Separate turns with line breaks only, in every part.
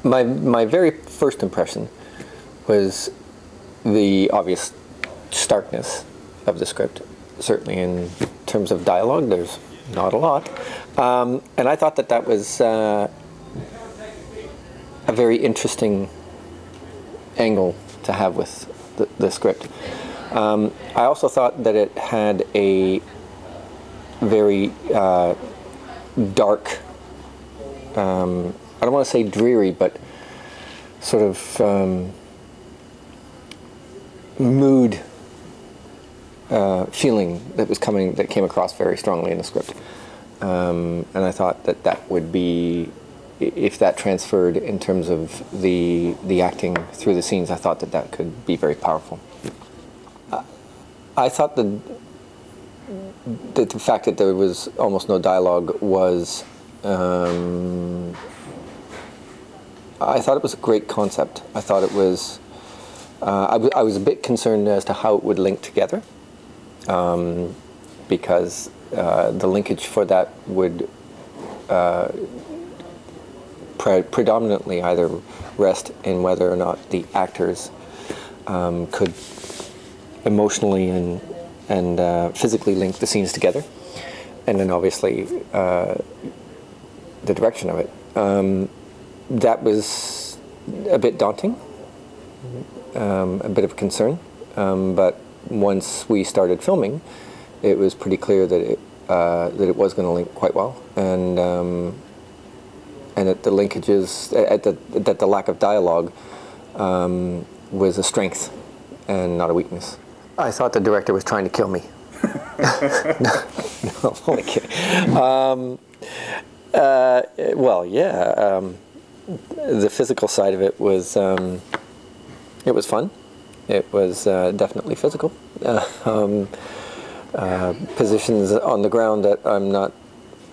My very first impression was the obvious starkness of the script. Certainly in terms of dialogue, there's not a lot. And I thought that that was a very interesting angle to have with the script. I also thought that it had a very dark, I don't want to say dreary, but sort of mood feeling that came across very strongly in the script. And I thought that that would be, if that transferred in terms of the acting through the scenes, I thought that that could be very powerful. I thought that the fact that there was almost no dialogue was, I thought it was a great concept. I thought it was, I was a bit concerned as to how it would link together, because the linkage for that would predominantly either rest in whether or not the actors could emotionally and physically link the scenes together, and then obviously the direction of it. That was a bit daunting, a bit of a concern, but once we started filming, it was pretty clear that it was going to link quite well, and that the linkages, that the lack of dialogue was a strength and not a weakness. I thought the director was trying to kill me. No, only kidding. Well, yeah. The physical side of it was fun. It was definitely physical. Positions on the ground that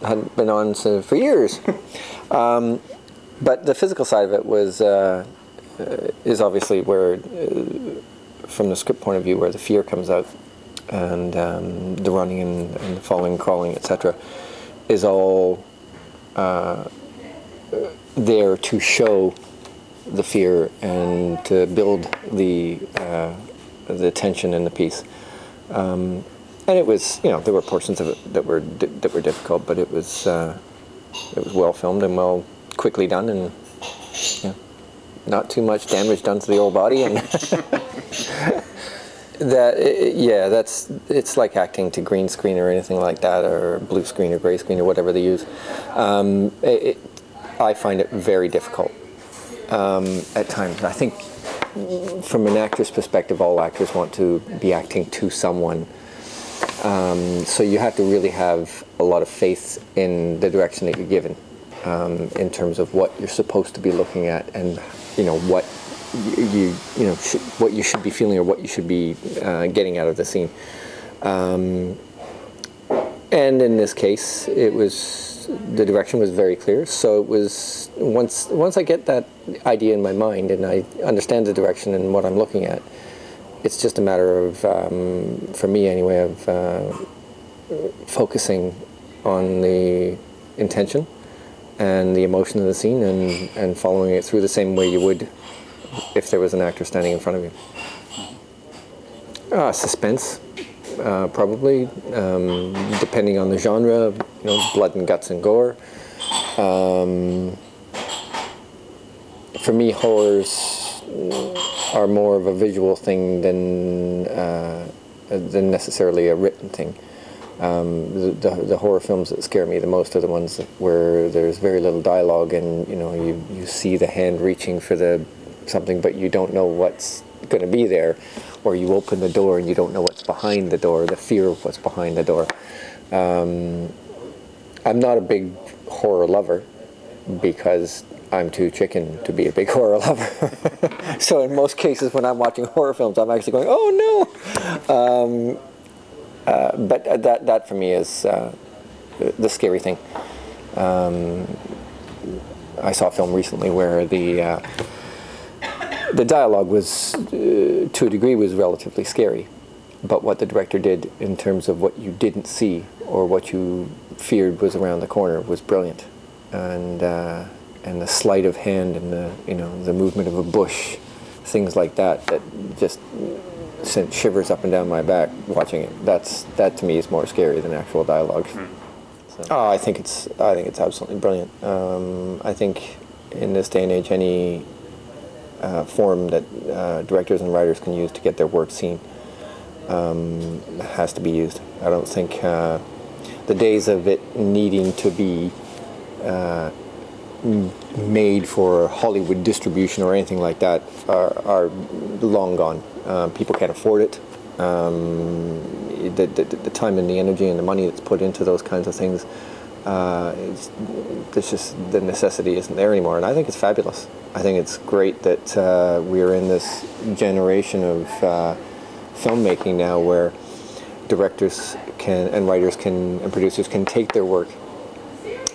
hadn't been on for years. But the physical side of it was is obviously where, from the script point of view, where the fear comes out, and the running and the falling, crawling, etc., is all there to show the fear and to build the tension in the piece. And it was, there were portions of it that were difficult, but it was well filmed and quickly done, and not too much damage done to the old body, and it's like acting to green screen or anything like that, or blue screen or gray screen or whatever they use. I find it very difficult at times. I think from an actor's perspective, all actors want to be acting to someone. So you have to really have a lot of faith in the direction that you're given, in terms of what you're supposed to be looking at, and what what you should be feeling, or what you should be getting out of the scene. And in this case, the direction was very clear. So it was, once I get that idea in my mind and I understand the direction and what I'm looking at, it's just a matter of, for me anyway, of focusing on the intention and the emotion of the scene, and following it through the same way you would if there was an actor standing in front of you. Suspense, probably, depending on the genre, blood and guts and gore. For me, horrors are more of a visual thing than necessarily a written thing. The horror films that scare me the most are the ones where there's very little dialogue, and you see the hand reaching for something, but you don't know what's going to be there, or you open the door and you don't know what's behind the door, the fear of what's behind the door. I'm not a big horror lover because I'm too chicken to be a big horror lover. So in most cases when I'm watching horror films, I'm actually going, oh no! But that for me is the scary thing. I saw a film recently where the dialogue was, to a degree, was relatively scary, but what the director did in terms of what you didn't see or what you feared was around the corner was brilliant, and and the sleight of hand and the movement of a bush, things like that just sent shivers up and down my back watching it. That to me is more scary than actual dialogue. So. Oh, I think it's absolutely brilliant. I think in this day and age, any form that directors and writers can use to get their work seen has to be used. I don't think the days of it needing to be made for Hollywood distribution or anything like that are long gone. People can't afford it. The time and the energy and the money that's put into those kinds of things, there's just the necessity isn't there anymore. And I think it's fabulous. I think it's great that we're in this generation of filmmaking now where directors and writers and producers can take their work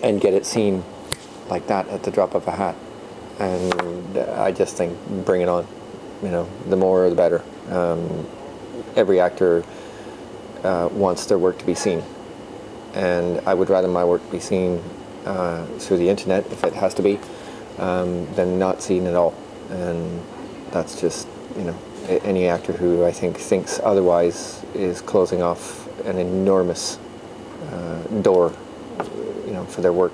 and get it seen like that at the drop of a hat. And I just think, bring it on. The more the better. Every actor wants their work to be seen, and I would rather my work be seen through the internet, if it has to be, than not seen at all. And that's just, any actor who I think thinks otherwise is closing off an enormous door, for their work.